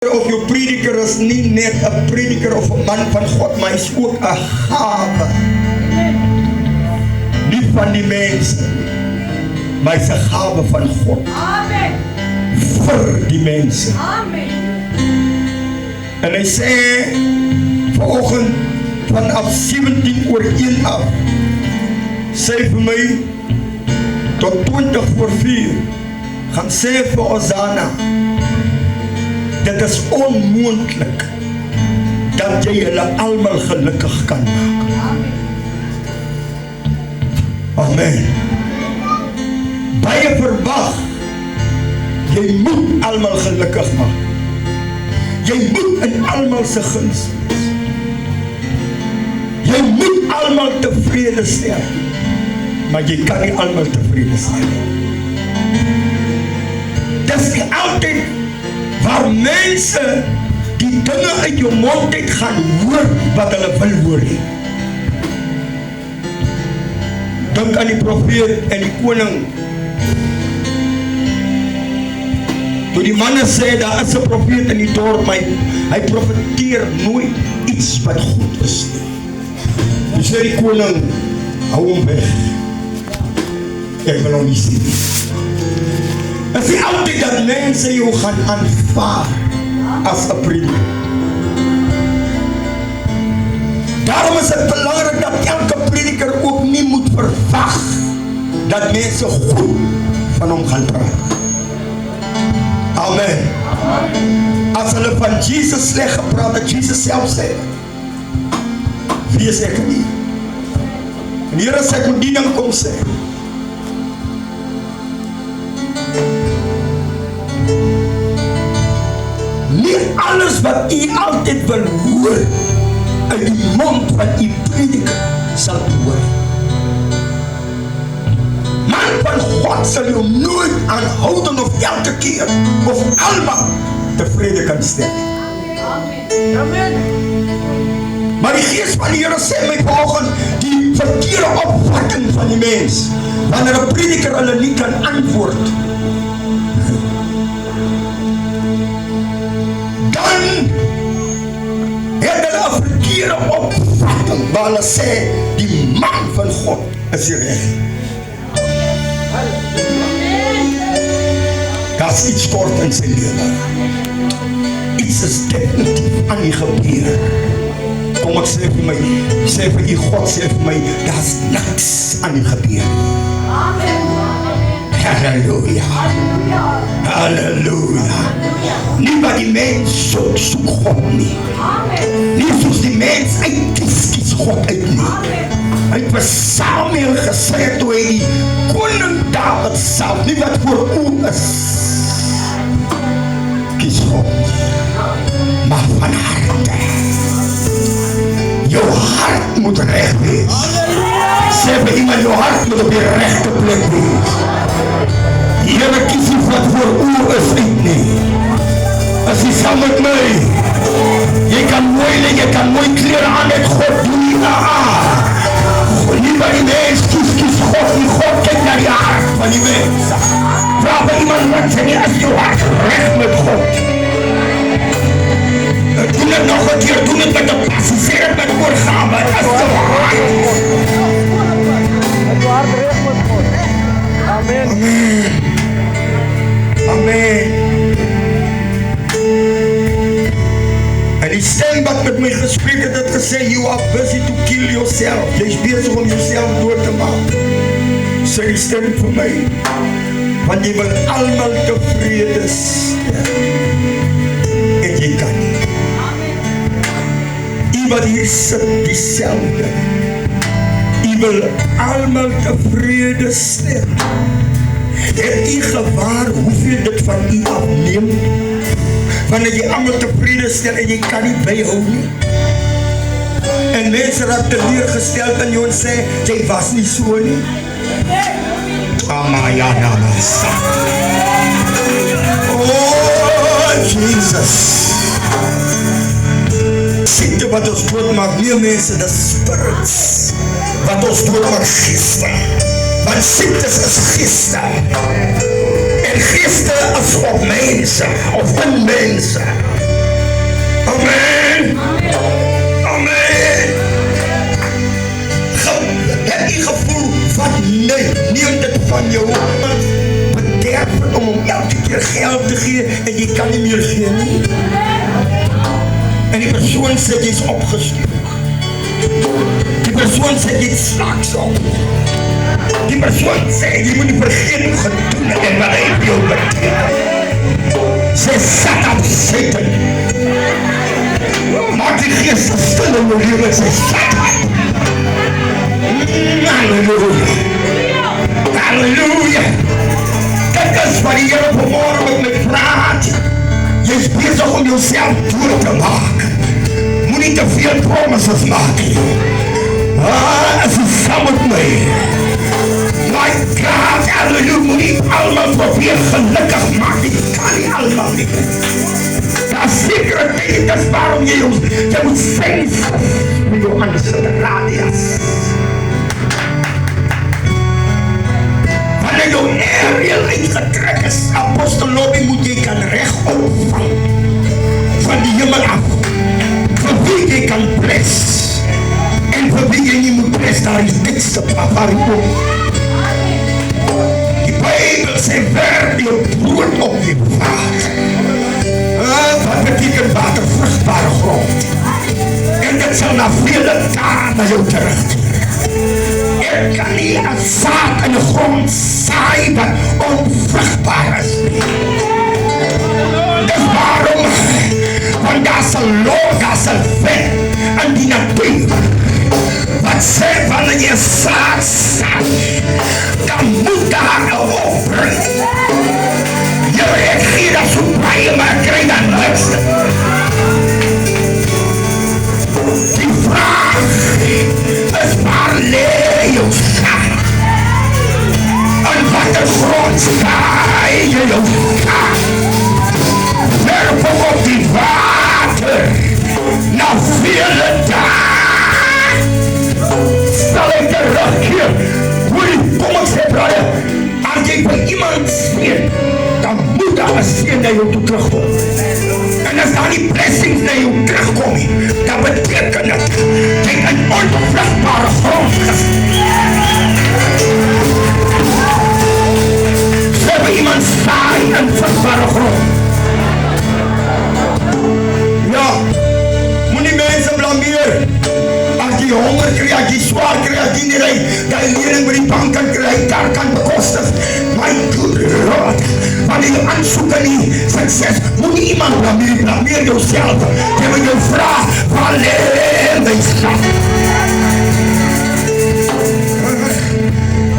Of jou prediker is nie net 'n prediker of 'n man van God, maar hy is ook 'n gawe. Nie van die mense, maar hy is 'n gawe van God. Amen. Vir die mense. Amen. En hy sê vanoggend vanaf 17:01 af, sê vir my tot 20:04, gaan sê vir Osana, dit is onmoontlik dat jy hulle almal gelukkig kan maak. Amen. Baie verwag, jy moet almal gelukkig maak. Jy moet in almal se guns wees. Jy moet almal tevrede stel, maar jy kan nie almal tevrede stel. Dis nie altyd waar mense die dinge uit jou mond uit gaan hoor wat hulle wil hoor nie. Dink aan die profeet en die koning. Toe die manne sê, daar is 'n profeet in die dorp, maar hy profeteer nooit iets wat goed is nie. Toe sê die koning, hou hom weg. Ek wil hom nie sien. Het is altyd dat mense jou gaan aanvaar as 'n prediker. Daarom is het belangrijk dat elke prediker ook nie moet verwag dat mense goed van hom gaan praat. Amen. As hulle van Jesus sleg gepraat het, Jesus self sê, wees ek nie. En hier is ek met die ding kom sê, nie alles wat u altyd wil hoor uit die mond van u prediker sal hoor. Man van God sal jou nooit aanhouden of elke keer of almal tevrede kan stel. Amen. Maar die gees van die Here sê my vanoggend die verkeerde opvatting van die mens wanneer 'n prediker hulle nie kan antwoord, dan het hulle 'n verkeerde opvatting waar hulle sê die man van God is die reg. Daar's iets kort in sy lewe. Iets is definitief aan die gebeur. Kom ek sê vir my, sê vir die God, sê vir my, daar's niks aan die gebeur. Amen. Halleluja. Halleluja. Nie wat die mens soek, soek God nie. Amen. Nie soos die mens kies God uit nie. Hy het vir Samuel gesê toe hy die koning Dawid self, nie wat voor u is, kies God nie, maar van harte. Jou hart moet reg wees. Sê vir iemand, jou hart moet op die regte plek wees. Here, kies nie wat voor u is uit nie. As jy saam met my, jy kan mooi klere aan met God doen nie na aard. Nie by die mens kies God nie. God kyk na die hart van die mens. Vraag by iemand wat sê nie, as jou hart recht met God. Doen het nog een keer, doen het met de passie, sê het met oorgawe, as jou hart. As jou hart recht met God. Amen. Amen. En die stem wat met my gesprek het gesê, you are busy to kill yourself. Jy is bezig om jouself dood te maak. Sê die stem vir my, want jy wil almal tevrede stel. En jy kan nie. U wat hier sit, dieselfde. U wil almal tevrede stel. Het u gewaar hoeveel dit van u afneem? Wanneer jy almal tevrede stel en jy kan nie byhou nie. En mense raak teleurgesteld aan jou en sê, jy was nie so nie. Amayana. Oh, Jesus. Siekte wat ons doodmaak, nie mense, dat spirits wat ons doodmaak, geeste. Want siektes is geeste. En geeste is op mense, of in mense. geld te gee en jy kan nie meer gee nie. En die persoon sê jy is opgestuur. Die persoon sê jy het slags op. Die persoon sê jy moet nie vergeet hoe gedoen het en wat hy op jou beteken. Sê shut up Satan. Maak die geest stil in jou lewe, sê shut up. Halleluja. Halleluja. Dit is wat die Here vanmorgen met my praat. Jy is bezig om jouself dood te maak. Moet nie te veel promises maak nie. As jy saam met my. My God, halleluja, moet nie allemaal probeer gelukkig maak nie. Kan nie allemaal nie. Daar is sekere tyd, dis waarom jy moet sens met jou anderse radius. Wanneer jou aerial uitgetrek is, apostel Lobby, moet jy kan recht opvang van die hemel af. Vir wie jy kan pres en vir wie jy nie moet pres, daar is dikste waar jy ook. Die Bijbel sê, werp jou brood op die water. Wat beteken water? Vruchtbare grond. En dit sal na vele dae na jou terugkeer. Ek kan nie een zaad in die grond saai wat onvruchtbaar is. Dis waarom, want daar sal lood, daar sal vet in die natuur. Wat sê, wanneer jy zaad saai, dan moet daar een opbring. Julle, ek gee dat so baie, maar ek krijg dan niks. Die vraag is, waar leer jou zaad? En wat de grond saai jy jou zaad? Werp hom op die water, na vele dae sal ek terugkeer. Kom ek sê, brother, as jy by iemand sien, dan moet daar een sien na jou toe terugkom. En as daar die blessings na jou terugkom, dan beteken het, jy in onvruchtbare grond sê by iemand saai in vruchtbare grond. Ja, moet nie mense blameer. As jy honger kry, as jy zwaar kry, as jy nie rij, dat jy lening by die bank kan kry, daar kan bekostig. My good Lord, wanneer jy aansoek in die sukses, moet nie iemand blameer jouself. Jy moet jou vraag, waar leer my schat?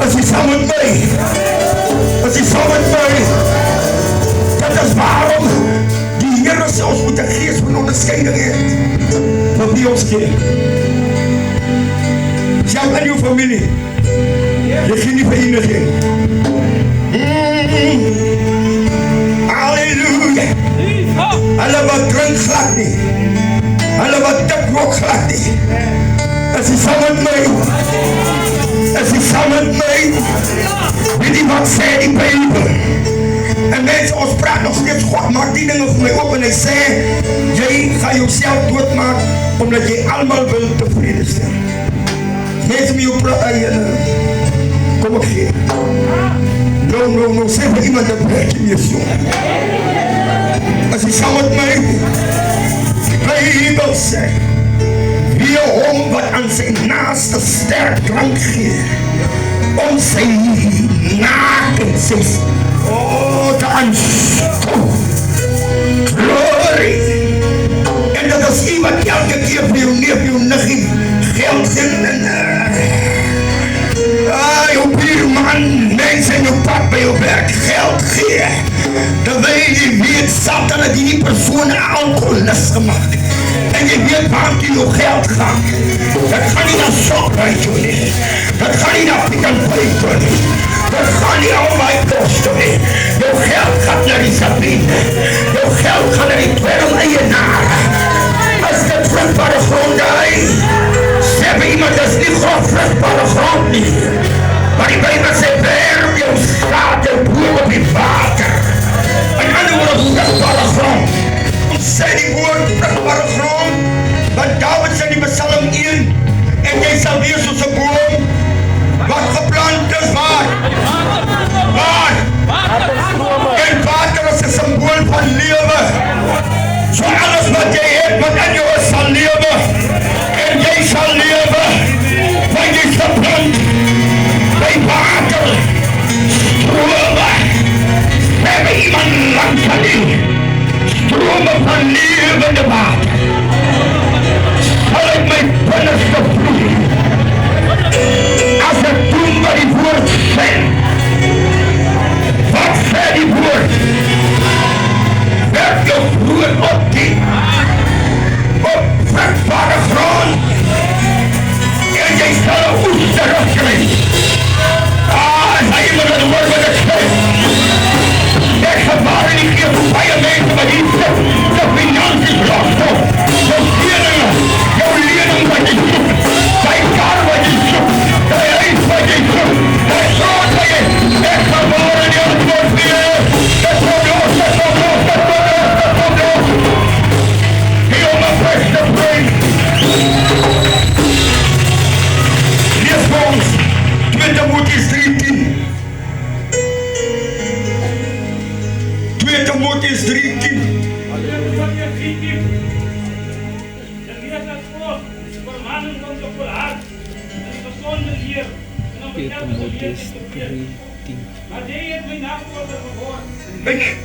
As jy saam met my, dit is waarom die Here sê ons moet 'n gees van onderskeiding hê van wie ons gee. Jy in jou familie, jy gee nie vir enigeen. Halleluja. Hulle wat drink glad nie, hulle wat dik rook glad nie. Is jy saam met my? Is jy saam met my? Weet jy wat sê die Bijbel? En mense, ons praat nog steeds, God maak die dinge vir my op en hy sê, jy gaan jouself doodmaak, omdat jy allemaal wil tevrede stel. Mense met jou praat, kom ek gee. No, sê vir iemand dat breek jy meer so. As jy saam met my, die Bijbel sê, wie hom wat aan sy naaste sterk drank gee, om sy naken sy te aanskou. Glory. En dat is iemand elke keer vir jou neef, jou niggie, geld en jou buurman, mense in jou pad by jou werk geld gee. Terwyl jy weet, Satan het die persoon alcoholist gemaakt. En jy weet waar jy jou geld gaan. Dat gaan nie na Shoprite toe nie. Dat gaan nie na Pick n Pay toe nie. Dat gaan nie al my post toe nie. Jou geld gaat na die Sabine. Jou geld gaat na die 12 eienaar. As dit vruchtbare grond is, sê by iemand, dit is nie vruchtbare grond nie. Maar die Bijbel sê, werp jou saad, jou boom op die water. En ander woord, vruchtbare grond. Ons sê die woord, vruchtbare grond, want David sê die Psalm 1, en jy sal wees soos 'n boom, wat geplant is waar? Waar? En water is 'n So alles wat jy het, wat in jou is, sal lewe. En jy sal lewe. Want jy is geplant by water. Strome. Hebben iemand langs van u. Strome van levende water. Zal ik mijn binnenste vloeien. Als het doen wat die woord zegt. Wat zei die woord? Werk je vloer op die. Op vruchtbare grond. En jij zal een oes terugkrijgen. Hij iemand het woord wat ik zeg. Ik gebaren niet meer voorbij aan mensen, maar die zegt, de financiën lossen. De leerlingen, jouw leerling wat je zoekt. Zijn kar wat je zoekt. De reis wat je zoekt. De soort wat je. Ik gebaren niet aan het woord meer. Het komt los, het komt los, het komt los, het komt los. Heel mijn beste vriend. Lees voor ons. 2 Timotheus 3:10. 2 Timotheus 3:10. Timotheus 3:10. Kijk,